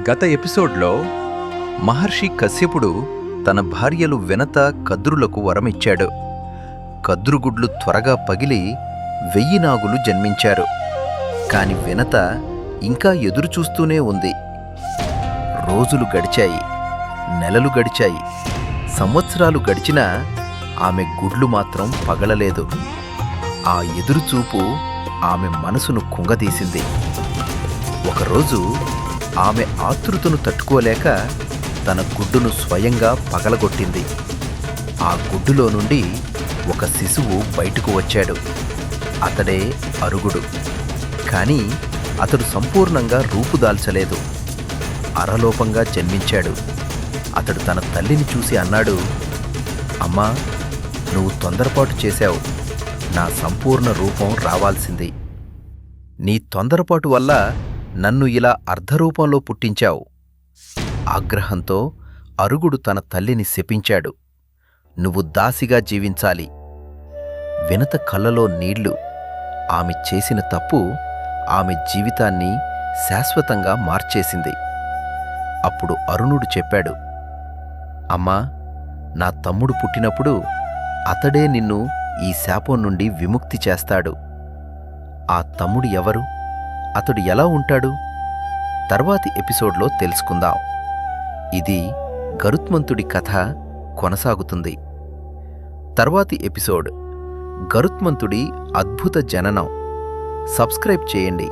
గత ఎపిసోడ్లో మహర్షి కశ్యపుడు తన భార్యలు వినత కద్రులకు వరమిచ్చాడు. కద్రుగుడ్లు త్వరగా పగిలి 1000 నాగులు జన్మించారు. కాని వినత ఇంకా ఎదురుచూస్తూనే ఉంది. రోజులు గడిచాయి, నెలలు గడిచాయి, సంవత్సరాలు గడిచినా ఆమె గుడ్లు మాత్రం పగలలేదు. ఆ ఎదురుచూపు ఆమె మనసును కుంగదీసింది. ఒకరోజు ఆమె ఆతృతను తట్టుకోలేక తన గుడ్డును స్వయంగా పగలగొట్టింది. ఆ గుడ్డులో నుండి ఒక శిశువు బయటకు వచ్చాడు. అతడే అరుగుడు. కానీ అతడు సంపూర్ణంగా రూపుదాల్చలేదు. అరలోపంగా జన్మించాడు. అతడు తన తల్లిని చూసి అన్నాడు, అమ్మా, నువ్వు తొందరపాటు చేశావు. నా సంపూర్ణ రూపం రావాల్సింది. నీ తొందరపాటు వల్ల నన్ను ఇలా అర్ధరూపంలో పుట్టించావు. ఆగ్రహంతో అరుగుడు తన తల్లిని శపించాడు. నువ్వు దాసిగా జీవించాలి. వినత కళ్ళలో నీళ్లు. ఆమె చేసిన తప్పు ఆమె జీవితాన్ని శాశ్వతంగా మార్చేసింది. అప్పుడు అరుణుడు చెప్పాడు, అమ్మా, నా తమ్ముడు పుట్టినప్పుడు అతడే నిన్ను ఈ శాపం నుండి విముక్తి చేస్తాడు. ఆ తమ్ముడు ఎవరు? అతడు ఎలా ఉంటాడు? తర్వాతి ఎపిసోడ్లో తెలుసుకుందాం. ఇది గరుత్మంతుడి కథ కొనసాగుతుంది. తర్వాతి ఎపిసోడ్ గరుత్మంతుడి అద్భుత జననం. సబ్స్క్రైబ్ చేయండి.